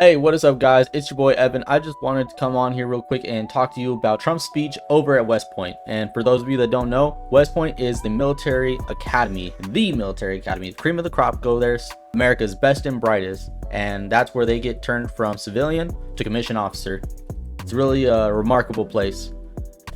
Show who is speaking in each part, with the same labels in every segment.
Speaker 1: Hey, what is up, guys? It's your boy Evan. I just wanted to come on here real quick and talk to you about Trump's speech over at West Point. And for those of you that don't know, West Point is the military academy, the cream of the crop. Go there, America's best and brightest, and that's where they get turned from civilian to commissioned officer. It's really a remarkable place.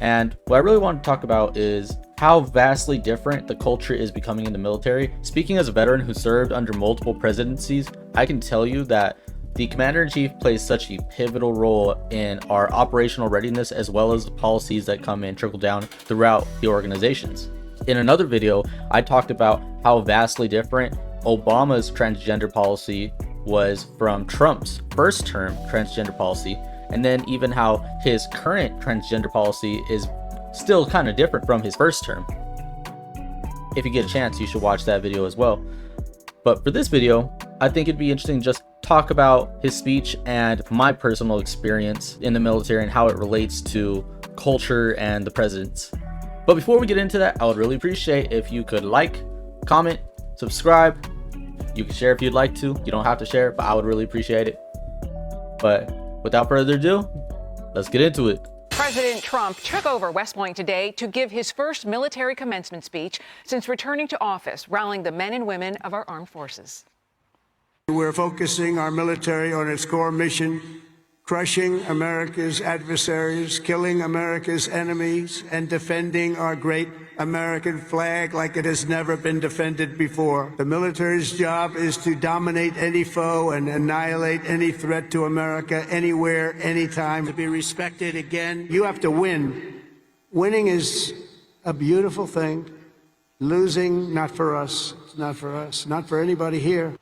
Speaker 1: And what I really want to talk about is how vastly different the culture is becoming in the military. Speaking as a veteran who served under multiple presidencies, I can tell you that the Commander-in-Chief plays such a pivotal role in our operational readiness, as well as the policies that come and trickle down throughout the organizations. In another video, I talked about how vastly different Obama's transgender policy was from Trump's first term transgender policy, and then even how his current transgender policy is still kind of different from his first term. If you get a chance, you should watch that video as well. But for this video, I think it'd be interesting to just talk about his speech and my personal experience in the military and how it relates to culture and the presidents. But before we get into that, I would really appreciate if you could like, comment, subscribe. You can share if you'd like to. You don't have to share, but I would really appreciate it. But without further ado, let's get into it.
Speaker 2: President Trump took over West Point today to give his first military commencement speech since returning to office, rallying the men and women of our armed forces.
Speaker 3: We're focusing our military on its core mission, crushing America's adversaries, killing America's enemies, and defending our great American flag like it has never been defended before. The military's job is to dominate any foe and annihilate any threat to America anywhere, anytime. To be respected again, you have to win. Winning is a beautiful thing. Losing, not for us. It's not for us, not for anybody here.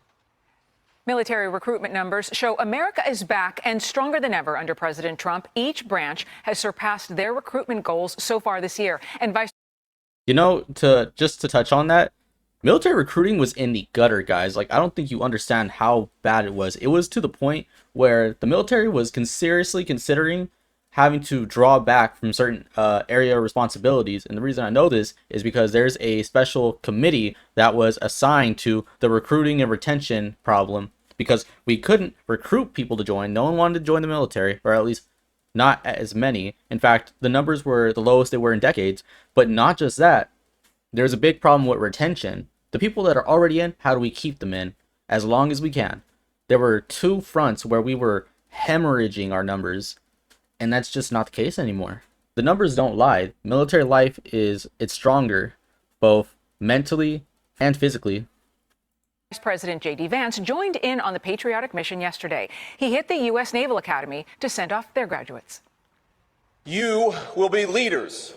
Speaker 2: Military recruitment numbers show America is back and stronger than ever under President Trump. Each branch has surpassed their recruitment goals so far this year. And
Speaker 1: to touch on that, military recruiting was in the gutter, guys. Like, I don't think you understand how bad it was. It was to the point where the military was seriously considering having to draw back from certain area responsibilities. And the reason I know this is because there's a special committee that was assigned to the recruiting and retention problem, because we couldn't recruit people to join. No one wanted to join the military, or at least not as many. In fact, the numbers were the lowest they were in decades. But not just that, there's a big problem with retention. The people that are already in, how do we keep them in as long as we can? There were two fronts where we were hemorrhaging our numbers, and that's just not the case anymore. The numbers don't lie. Military life it's stronger, both mentally and physically.
Speaker 2: Vice President J.D. Vance joined in on the patriotic mission yesterday. He hit the U.S. Naval Academy to send off their graduates.
Speaker 4: You will be leaders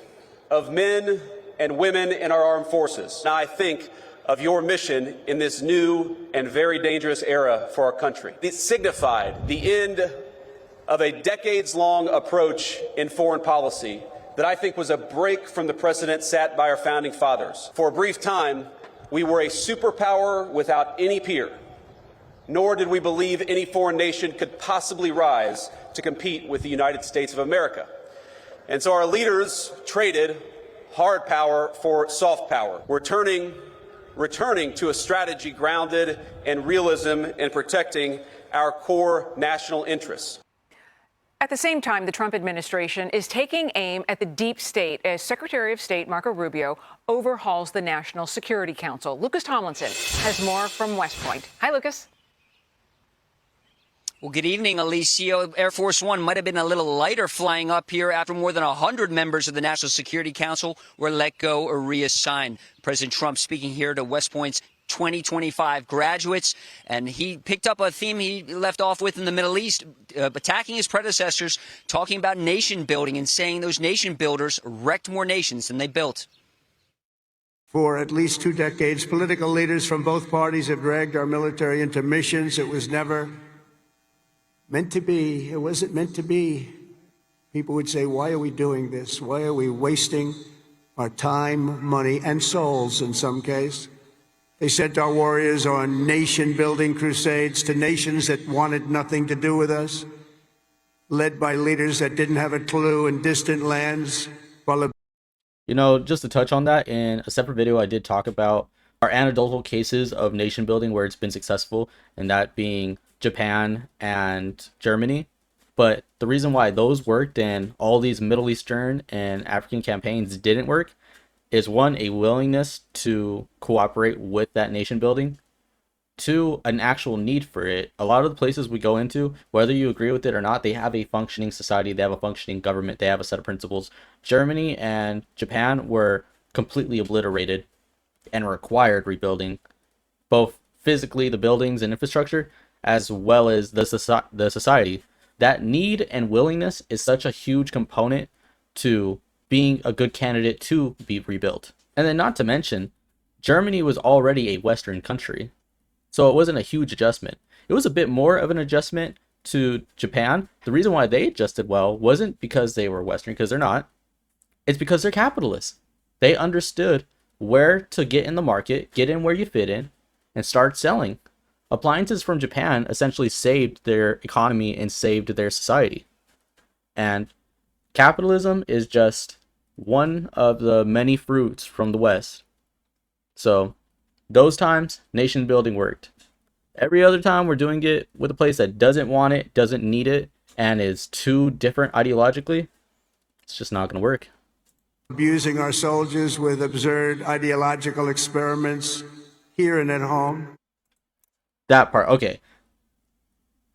Speaker 4: of men and women in our armed forces. Now I think of your mission in this new and very dangerous era for our country. It signified the end of a decades-long approach in foreign policy that I think was a break from the precedent set by our founding fathers. For a brief time, we were a superpower without any peer, nor did we believe any foreign nation could possibly rise to compete with the United States of America. And so our leaders traded hard power for soft power. We're returning to a strategy grounded in realism and protecting our core national interests.
Speaker 2: At the same time, the Trump administration is taking aim at the deep state as Secretary of State Marco Rubio overhauls the National Security Council. Lucas Tomlinson has more from West Point. Hi, Lucas.
Speaker 5: Well, good evening, Alicia. Air Force One might have been a little lighter flying up here after more than 100 members of the National Security Council were let go or reassigned. President Trump speaking here to West Point's 2025 graduates, and he picked up a theme he left off with in the Middle East, attacking his predecessors, talking about nation building and saying those nation builders wrecked more nations than they built.
Speaker 3: For at least 2 decades, political leaders from both parties have dragged our military into missions it was never meant to be. It wasn't meant to be. People would say, why are we doing this? Why are we wasting our time, money, and souls in some case? They sent our warriors on nation-building crusades to nations that wanted nothing to do with us, led by leaders that didn't have a clue in distant lands.
Speaker 1: Just to touch on that, in a separate video, I did talk about our anecdotal cases of nation building where it's been successful, and that being Japan and Germany. But the reason why those worked and all these Middle Eastern and African campaigns didn't work is one, a willingness to cooperate with that nation building. Two, an actual need for it. A lot of the places we go into, whether you agree with it or not, they have a functioning society, they have a functioning government, they have a set of principles. Germany and Japan were completely obliterated and required rebuilding, both physically, the buildings and infrastructure, as well as the society. That need and willingness is such a huge component to being a good candidate to be rebuilt. And then not to mention, Germany was already a Western country. So it wasn't a huge adjustment. It was a bit more of an adjustment to Japan. The reason why they adjusted well wasn't because they were Western, because they're not. It's because they're capitalists. They understood where to get in the market, get in where you fit in, and start selling. Appliances from Japan essentially saved their economy and saved their society. And capitalism is just one of the many fruits from the West. So those times, nation building worked. Every other time we're doing it with a place that doesn't want it, doesn't need it, and is too different ideologically, it's just not going to work.
Speaker 3: Abusing our soldiers with absurd ideological experiments here and at home.
Speaker 1: That part, okay.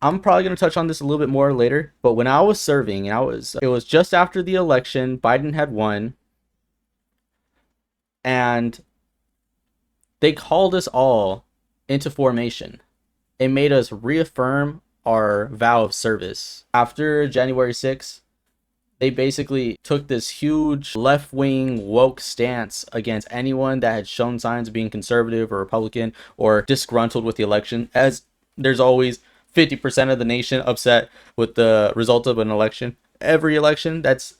Speaker 1: I'm probably going to touch on this a little bit more later, but when I was serving, and it was just after the election, Biden had won, and they called us all into formation. It made us reaffirm our vow of service. After January 6th, they basically took this huge left-wing woke stance against anyone that had shown signs of being conservative or Republican or disgruntled with the election, as there's always 50% of the nation upset with the result of an election. Every election, that's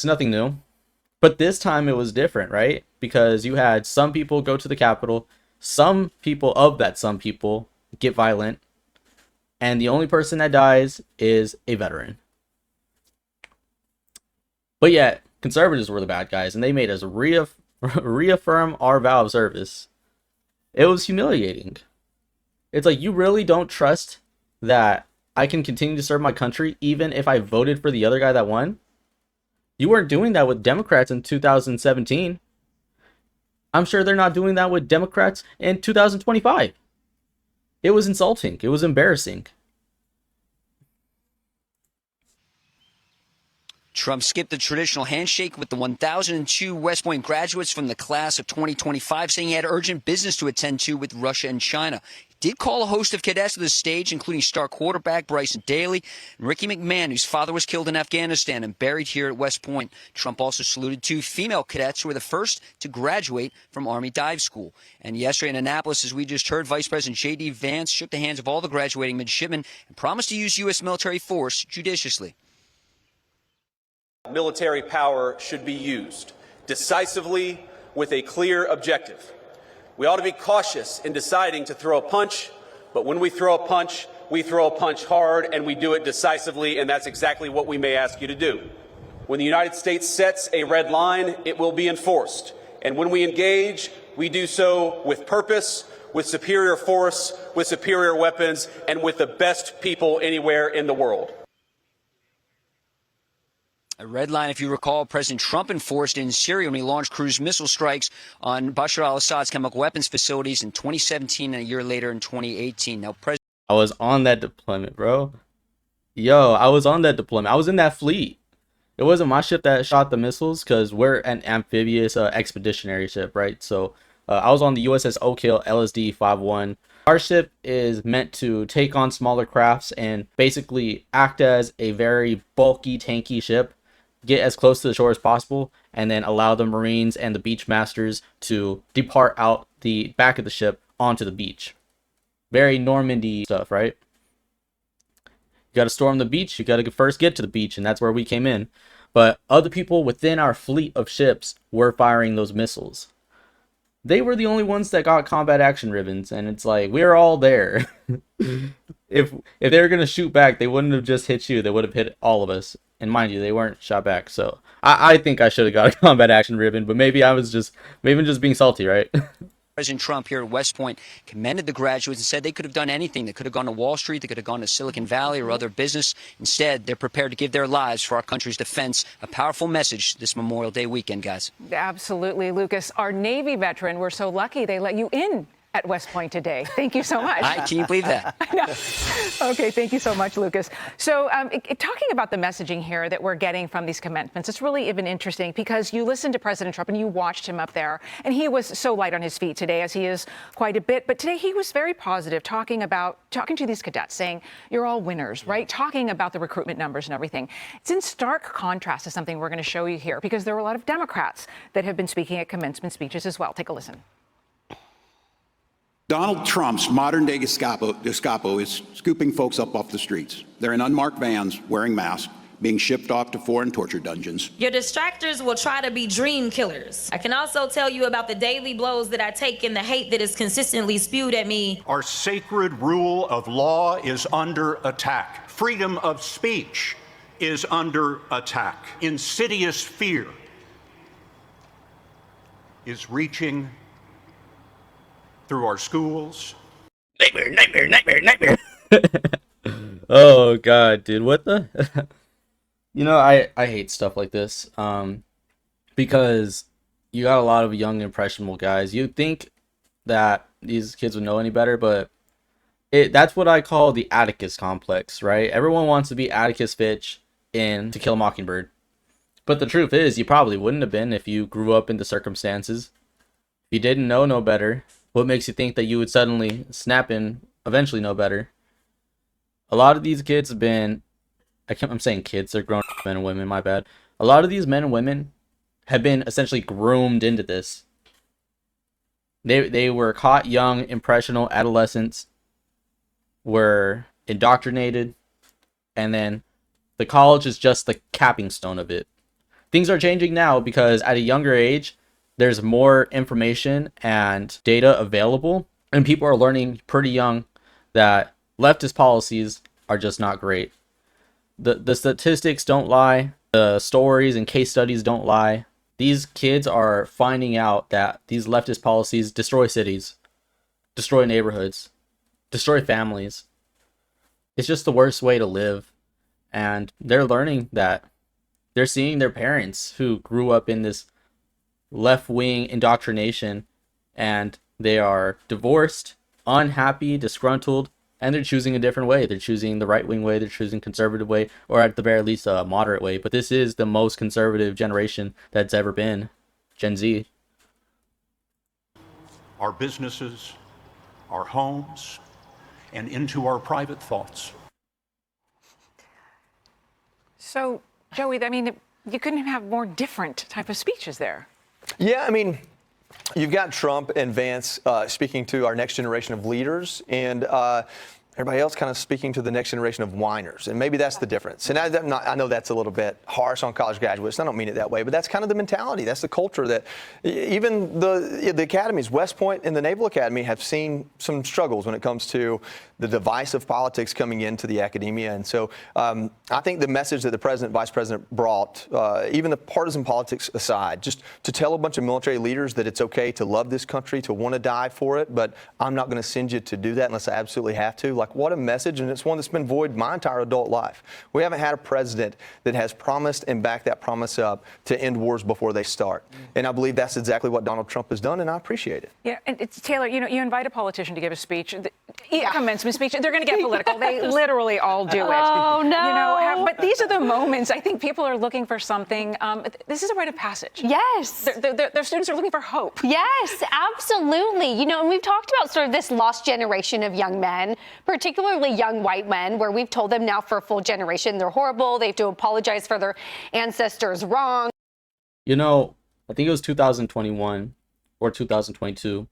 Speaker 1: nothing new. But this time it was different, right? Because you had some people go to the Capitol, some people get violent, and the only person that dies is a veteran. But yet, conservatives were the bad guys, and they made us reaffirm our vow of service. It was humiliating. It's like, you really don't trust that I can continue to serve my country even if I voted for the other guy that won? You weren't doing that with Democrats in 2017. I'm sure they're not doing that with Democrats in 2025. It was insulting. It was embarrassing.
Speaker 5: Trump skipped the traditional handshake with the 1,002 West Point graduates from the class of 2025, saying he had urgent business to attend to with Russia and China. He did call a host of cadets to the stage, including star quarterback Bryson Daly and Ricky McMahon, whose father was killed in Afghanistan and buried here at West Point. Trump also saluted 2 female cadets who were the first to graduate from Army Dive School. And yesterday in Annapolis, as we just heard, Vice President J.D. Vance shook the hands of all the graduating midshipmen and promised to use U.S. military force judiciously.
Speaker 4: Military power should be used decisively with a clear objective. We ought to be cautious in deciding to throw a punch, but when we throw a punch hard and we do it decisively, and that's exactly what we may ask you to do. When the United States sets a red line, it will be enforced. And when we engage, we do so with purpose, with superior force, with superior weapons, and with the best people anywhere in the world.
Speaker 5: A red line, if you recall, President Trump enforced in Syria when he launched cruise missile strikes on Bashar al-Assad's chemical weapons facilities in 2017 and a year later in 2018. Now,
Speaker 1: I was on that deployment, bro. I was on that deployment. I was in that fleet. It wasn't my ship that shot the missiles, because we're an amphibious expeditionary ship, right? So I was on the USS Oak Hill LSD-51. Our ship is meant to take on smaller crafts and basically act as a very bulky, tanky ship, get as close to the shore as possible, and then allow the Marines and the beach masters to depart out the back of the ship onto the beach. Very Normandy stuff, right? You got to storm the beach, you got to first get to the beach, and that's where we came in. But other people within our fleet of ships were firing those missiles. They were the only ones that got combat action ribbons, and it's like, we're all there. If they were going to shoot back, they wouldn't have just hit you, they would have hit all of us. And mind you, they weren't shot back, so I think I should have got a combat action ribbon, but maybe I was just being salty, right?
Speaker 5: President Trump here at West Point commended the graduates and said they could have done anything. They could have gone to Wall Street. They could have gone to Silicon Valley or other business. Instead, they're prepared to give their lives for our country's defense. A powerful message this Memorial Day weekend, guys.
Speaker 2: Absolutely, Lucas. Our Navy veteran, we're so lucky they let you in at West Point today. Thank you so much.
Speaker 5: Can you believe that?
Speaker 2: I know. Okay, thank you so much, Lucas. So talking about the messaging here that we're getting from these commencements, it's really even interesting because you listened to President Trump and you watched him up there, and he was so light on his feet today, as he is quite a bit. But today he was very positive, talking to these cadets, saying, you're all winners, right? Talking about the recruitment numbers and everything. It's in stark contrast to something we're going to show you here, because there were a lot of Democrats that have been speaking at commencement speeches as well. Take a listen.
Speaker 6: Donald Trump's modern-day Gestapo is scooping folks up off the streets. They're in unmarked vans, wearing masks, being shipped off to foreign torture dungeons.
Speaker 7: Your distractors will try to be dream killers. I can also tell you about the daily blows that I take and the hate that is consistently spewed at me.
Speaker 8: Our sacred rule of law is under attack. Freedom of speech is under attack. Insidious fear is reaching through our schools.
Speaker 1: Nightmare. Oh God, dude, what the? I hate stuff like this. Because you got a lot of young impressionable guys. You think that these kids would know any better, but that's what I call the Atticus complex, right? Everyone wants to be Atticus Finch in To Kill a Mockingbird. But the truth is, you probably wouldn't have been if you grew up in the circumstances. If you didn't know no better, what makes you think that you would suddenly snap and eventually know better? A lot of these kids have been, I'm saying kids, they're grown men and women, my bad. A lot of these men and women have been essentially groomed into this. They were caught young, impressionable adolescents, were indoctrinated, and then the college is just the capping stone of it. Things are changing now because at a younger age, there's more information and data available, and people are learning pretty young that leftist policies are just not great. The statistics don't lie. The stories and case studies don't lie. These kids are finding out that these leftist policies destroy cities, destroy neighborhoods, destroy families. It's just the worst way to live. And they're learning that. They're seeing their parents who grew up in this left-wing indoctrination, and they are divorced, unhappy, disgruntled, and they're choosing a different way. They're choosing the right-wing way, they're choosing conservative way, or at the very least a moderate way. But this is the most conservative generation that's ever been, Gen Z.
Speaker 8: Our businesses, our homes, and into our private thoughts.
Speaker 2: So, Joey, I mean, you couldn't have more different type of speeches there.
Speaker 9: Yeah, I mean, you've got Trump and Vance speaking to our next generation of leaders, and everybody else kind of speaking to the next generation of whiners. And maybe that's the difference. And I know that's a little bit harsh on college graduates. I don't mean it that way, but that's kind of the mentality. That's the culture that even the academies, West Point and the Naval Academy, have seen some struggles when it comes to the divisive politics coming into the academia. And so I think the message that the president, vice president brought, even the partisan politics aside, just to tell a bunch of military leaders that it's okay to love this country, to want to die for it, but I'm not going to send you to do that unless I absolutely have to. Like, what a message, and it's one that's been void my entire adult life. We haven't had a president that has promised and backed that promise up to end wars before they start. And I believe that's exactly what Donald Trump has done, and I appreciate it.
Speaker 2: Yeah, and it's Taylor, you invite a politician to give a speech, commencement speech, they're going to get political. They literally all do it.
Speaker 10: Oh, no.
Speaker 2: But these are the moments I think people are looking for something. This is a rite of passage.
Speaker 10: Yes.
Speaker 2: Their students are looking for hope.
Speaker 10: Yes, absolutely. And we've talked about sort of this lost generation of young men, particularly young white men, where we've told them now for a full generation they're horrible. They have to apologize for their ancestors' wrong.
Speaker 1: I think it was 2021 or 2022.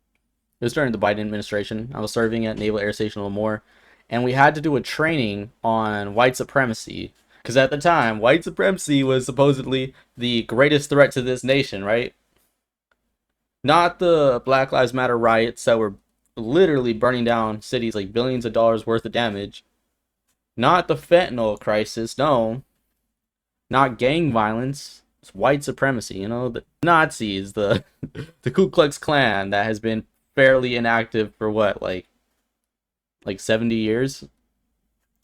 Speaker 1: It was during the Biden administration. I was serving at Naval Air Station Lemoore, and we had to do a training on white supremacy. Because at the time, white supremacy was supposedly the greatest threat to this nation, right? Not the Black Lives Matter riots that were literally burning down cities, like billions of dollars worth of damage. Not the fentanyl crisis, no. Not gang violence. It's white supremacy, the Nazis, the Ku Klux Klan that has been barely inactive for what, like 70 years,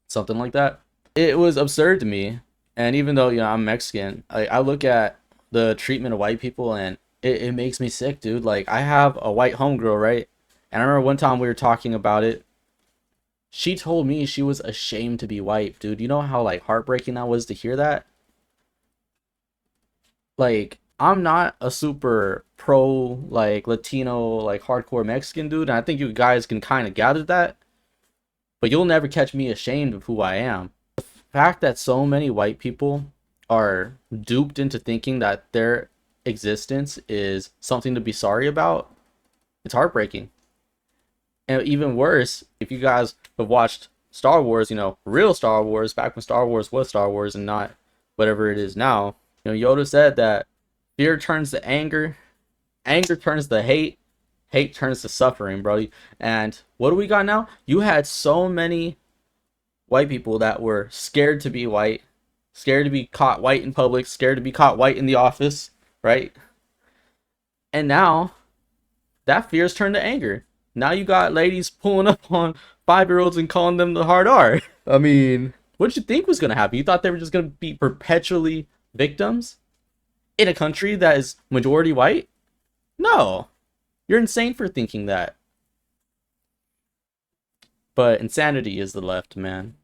Speaker 1: something like that. It was absurd to me. And even though, you know, I'm Mexican, I look at the treatment of white people, and it makes me sick, dude. Like, I have a white homegirl, right? And I remember one time we were talking about it. She told me she was ashamed to be white, dude. You know how, like, heartbreaking that was to hear that? Like, I'm not a super pro, like, Latino, like, hardcore Mexican dude, and I think you guys can kind of gather that. But you'll never catch me ashamed of who I am. The fact that so many white people are duped into thinking that their existence is something to be sorry about, it's heartbreaking. And even worse, if you guys have watched Star Wars, you know, real Star Wars, back when Star Wars was Star Wars and not whatever it is now, you know, Yoda said that fear turns to anger, anger turns to hate, hate turns to suffering, bro. And what do we got now? You had so many white people that were scared to be white, scared to be caught white in public, scared to be caught white in the office, right? And now that fear's turned to anger. Now you got ladies pulling up on 5-year-olds and calling them the hard R. I mean, what did you think was going to happen? You thought they were just going to be perpetually victims in a country that is majority white? No. You're insane for thinking that. But insanity is the left, man.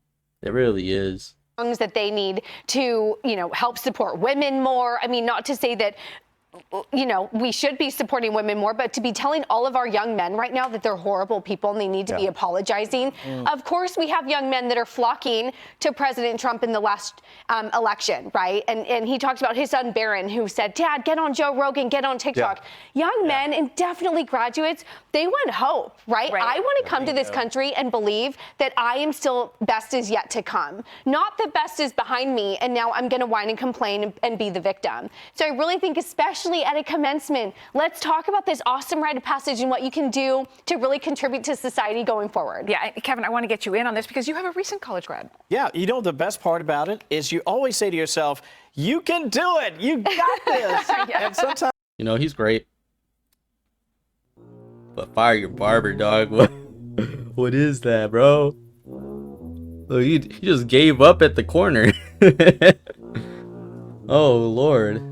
Speaker 1: It really is.
Speaker 10: That they need to, you know, help support women more. I mean, not to say that, you know, we should be supporting women more, but to be telling all of our young men right now that they're horrible people and they need to be apologizing. Of course, we have young men that are flocking to President Trump in the last election, right? And he talked about his son Barron, who said, Dad, get on Joe Rogan, get on TikTok. Young men, and definitely graduates, they want hope, right? I want to come to this country and believe that I am still best is yet to come. Not the best is behind me, and now I'm going to whine and complain and be the victim. So I really think, especially at a commencement, let's talk about this awesome rite of passage and what you can do to really contribute to society going forward.
Speaker 2: Yeah, Kevin, I want to get you in on this because you have a recent college grad.
Speaker 11: Yeah, you know, the best part about it is you always say to yourself, you can do it. You got this. And sometimes,
Speaker 1: you know, he's great. But fire your barber, dog. What is that, bro? Look, he just gave up at the corner. Oh, Lord.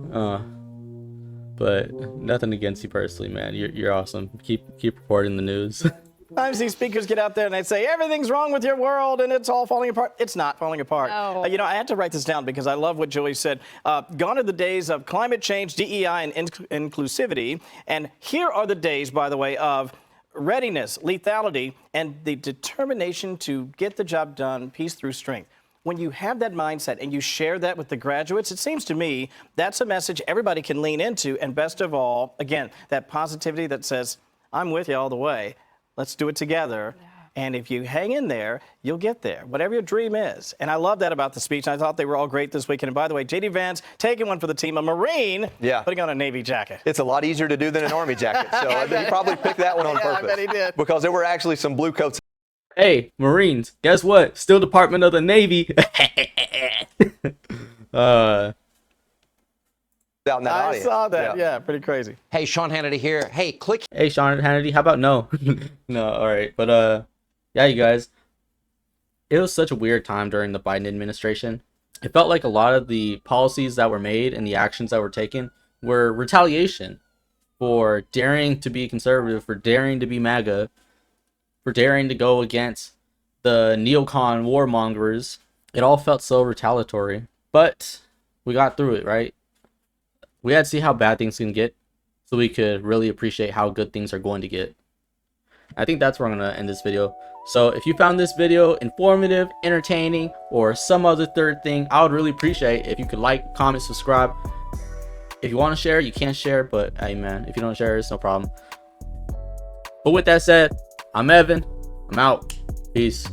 Speaker 1: But nothing against you personally, man. You're awesome. Keep reporting the news.
Speaker 11: sometimes these speakers get out there and they say, everything's wrong with your world and it's all falling apart. It's not falling apart.
Speaker 10: No.
Speaker 11: You know, I had to write this down because I love what Joey said. Gone are the days of climate change, DEI, and inclusivity. And here are the days, by the way, of readiness, lethality, and the determination to get the job done, peace through strength. When you have that mindset and you share that with the graduates, it seems to me that's a message everybody can lean into. And best of all, again, that positivity that says, I'm with you all the way. Let's do it together. Yeah. And if you hang in there, you'll get there, whatever your dream is. And I love that about the speech. I thought they were all great this weekend. And by the way, J.D. Vance taking one for the team, a Marine, putting on a Navy jacket.
Speaker 9: It's a lot easier to do than an Army jacket. So he probably picked that one on purpose.
Speaker 11: I bet he did.
Speaker 9: Because there were actually some blue coats.
Speaker 1: Hey, Marines, guess what? Still Department of the Navy.
Speaker 9: Out in that
Speaker 11: I
Speaker 9: audience.
Speaker 11: saw that. Yeah, pretty crazy.
Speaker 12: Hey, Sean Hannity here. Hey, click.
Speaker 1: Hey, Sean Hannity, how about no? No, all right. But, yeah, you guys, it was such a weird time during the Biden administration. It felt like a lot of the policies that were made and the actions that were taken were retaliation for daring to be conservative, for daring to be MAGA, for daring to go against the neocon warmongers. It all felt so retaliatory, but we got through it, right? We had to see how bad things can get so we could really appreciate how good things are going to get. I think that's where I'm going to end this video. So if you found this video informative, entertaining, or some other third thing, I would really appreciate if you could like, comment, subscribe. If you want to share, you can share, but hey man, if you don't share, it's no problem. But with that said, I'm Evan. I'm out. Peace.